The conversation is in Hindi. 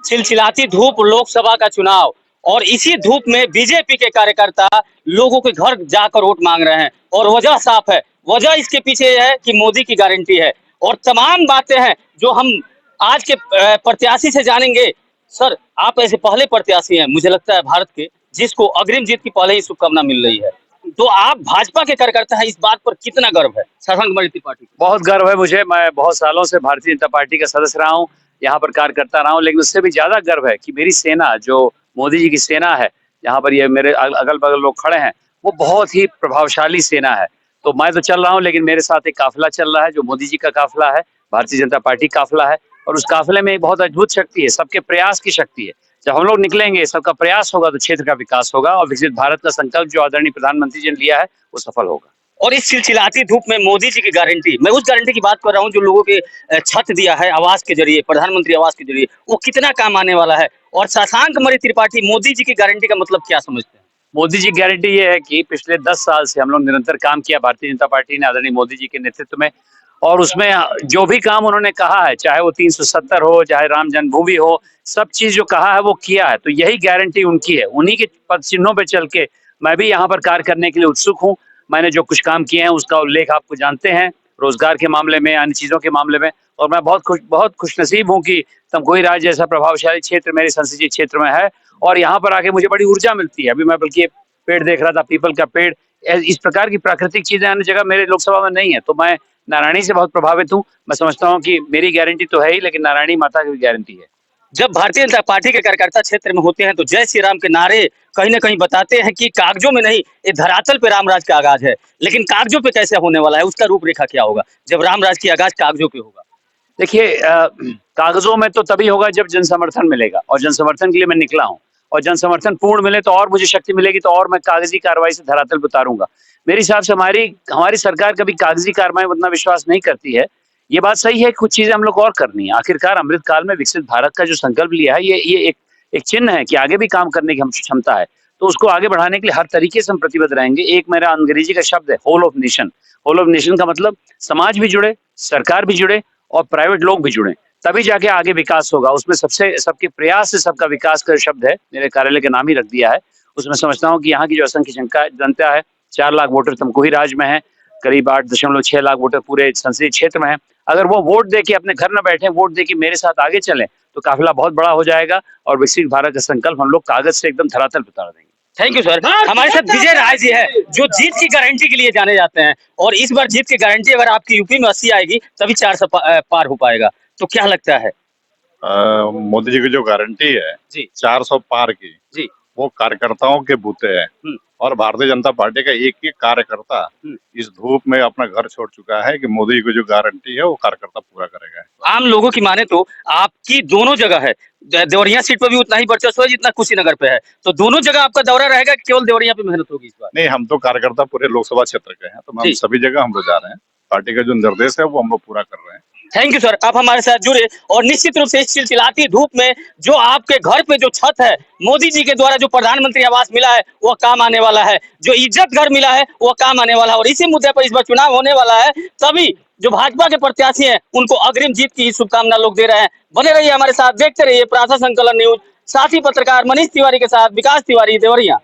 चिलचिलाती धूप, लोकसभा का चुनाव और इसी धूप में बीजेपी के कार्यकर्ता लोगों के घर जाकर वोट मांग रहे हैं और वजह साफ है। वजह इसके पीछे ये है कि मोदी की गारंटी है और तमाम बातें हैं जो हम आज के प्रत्याशी से जानेंगे। सर, आप ऐसे पहले प्रत्याशी हैं मुझे लगता है भारत के, जिसको अग्रिम जीत की पहले ही शुभकामना मिल रही है। तो आप भाजपा के कार्यकर्ता हैं, इस बात पर कितना गर्व है शशांक मणि त्रिपाठी को? बहुत गर्व है मुझे। मैं बहुत सालों से भारतीय जनता पार्टी का सदस्य रहा हूँ, यहाँ पर कार्य करता रहा हूँ, लेकिन उससे भी ज्यादा गर्व है कि मेरी सेना, जो मोदी जी की सेना है, यहाँ पर ये मेरे अगल बगल लोग खड़े हैं, वो बहुत ही प्रभावशाली सेना है। तो मैं तो चल रहा हूँ, लेकिन मेरे साथ एक काफिला चल रहा है जो मोदी जी का काफिला है, भारतीय जनता पार्टी काफिला है। और उस काफिले में एक बहुत अद्भुत शक्ति है, सबके प्रयास की शक्ति है। जब हम लोग निकलेंगे, सबका प्रयास होगा, तो क्षेत्र का विकास होगा और विकसित भारत का संकल्प जो आदरणीय प्रधानमंत्री जी ने लिया है वो सफल होगा। और इस चिलचिलाती धूप में मोदी जी की गारंटी, मैं उस गारंटी की बात कर रहा हूं जो लोगों के छत दिया है आवास के जरिए, प्रधानमंत्री आवास के जरिए, वो कितना काम आने वाला है। और शशांक मणि त्रिपाठी मोदी जी की गारंटी का मतलब क्या समझते हैं? मोदी जी की गारंटी ये है कि पिछले 10 साल से हम लोग निरंतर काम किया भारतीय जनता पार्टी ने आदरणीय मोदी जी के नेतृत्व में, और उसमें जो भी काम उन्होंने कहा है, चाहे वो 370 हो, चाहे राम जन्मभूमि हो, सब चीज जो कहा है वो किया है। तो यही गारंटी उनकी है, उन्हीं के पद चिन्हों पर चल के मैं भी यहाँ पर कार्य करने के लिए उत्सुक हूँ। मैंने जो कुछ काम किए हैं उसका उल्लेख आपको जानते हैं, रोजगार के मामले में, अन्य चीजों के मामले में। और मैं बहुत खुशनसीब हूँ कि तमकुही राज्य जैसा प्रभावशाली क्षेत्र मेरे संसदीय क्षेत्र में है और यहाँ पर आके मुझे बड़ी ऊर्जा मिलती है। अभी मैं बल्कि पेड़ देख रहा था, पीपल का पेड़, इस प्रकार की प्राकृतिक चीजें अन्य जगह मेरे लोकसभा में नहीं है। तो मैं नारायणी से बहुत प्रभावित हूँ। मैं समझता हूँ कि मेरी गारंटी तो है ही, लेकिन नारायणी माता की भी गारंटी है। जब भारतीय जनता पार्टी के कार्यकर्ता क्षेत्र में होते हैं तो जय श्री राम के नारे कहीं ना कहीं बताते हैं कि कागजों में नहीं, ये धरातल पे रामराज का आगाज है। लेकिन कागजों पे कैसे होने वाला है, उसका रूपरेखा क्या होगा जब रामराज की आगाज कागजों पे होगा? देखिए, कागजों में तो तभी होगा जब जन समर्थन मिलेगा, और जन समर्थन के लिए मैं निकला हूँ। और जन समर्थन पूर्ण मिले तो और मुझे शक्ति मिलेगी, तो और मैं कागजी कार्रवाई से धरातल पे उतारूंगा। मेरे हिसाब से हमारी सरकार कभी कागजी कार्रवाई में उतना विश्वास नहीं करती है। ये बात सही है, कुछ चीजें हम लोग और करनी है। आखिरकार अमृत काल में विकसित भारत का जो संकल्प लिया है, ये एक चिन्ह है कि आगे भी काम करने की हम क्षमता है। तो उसको आगे बढ़ाने के लिए हर तरीके से हम प्रतिबद्ध रहेंगे। एक मेरा अंग्रेजी का शब्द है, whole of nation. Whole of nation का मतलब समाज भी जुड़े, सरकार भी जुड़े और प्राइवेट लोग भी जुड़े, तभी जाके आगे विकास होगा। उसमें सबके प्रयास से सबका विकास का शब्द है, मेरे कार्यालय के नाम ही रख दिया है। उसमें समझता हूँ कि यहाँ की जो असंख्य जनता है, 4 लाख वोटर तमकुही राज्य में है, करीब 8.6 लाख वोटर पूरे संसदीय क्षेत्र में है। अगर वो वोट दे के अपने घर न बैठे, वोट दे के मेरे साथ आगे चलें, तो काफिला बहुत बड़ा हो जाएगा और विकसित भारत का संकल्प हम लोग कागज से एकदम धरातल पे उतार देंगे। Thank you sir. हमारे साथ विजय राय जी है जो जीत की गारंटी के लिए जाने जाते हैं, और इस बार जीत की गारंटी अगर आपकी यूपी में 80 आएगी तभी 400 पार हो पाएगा। तो क्या लगता है? मोदी जी की जो गारंटी है जी 400 पार की जी, वो कार्यकर्ताओं के बूते हैं। और भारतीय जनता पार्टी का एक कार्यकर्ता इस धूप में अपना घर छोड़ चुका है कि मोदी जी की जो गारंटी है वो कार्यकर्ता पूरा करेगा। आम लोगों की माने तो आपकी दोनों जगह है, देवरिया सीट पर भी उतना ही वर्चस्व है जितना कुशीनगर पे है। तो दोनों जगह आपका दौरा रहेगा कि केवल देवरिया पे मेहनत होगी इस बार? नहीं, हम तो कार्यकर्ता पूरे लोकसभा क्षेत्र के हैं, तो हम सभी जगह हम लोग जा रहे हैं। पार्टी का जो निर्देश है वो हम लोग पूरा कर रहे हैं। थैंक यू सर, आप हमारे साथ जुड़े। और निश्चित रूप से इस चिलचिलाती धूप में जो आपके घर पे जो छत है, मोदी जी के द्वारा जो प्रधानमंत्री आवास मिला है वो काम आने वाला है, जो इज्जत घर मिला है वो काम आने वाला है। और इसी मुद्दे पर इस बार चुनाव होने वाला है, तभी जो भाजपा के प्रत्याशी हैं उनको अग्रिम जीत की शुभकामना लोग दे रहे हैं। बने रहिए हमारे साथ, देखते रहिए प्रातः संकलन न्यूज। साथी पत्रकार मनीष तिवारी के साथ विकास तिवारी, देवरिया।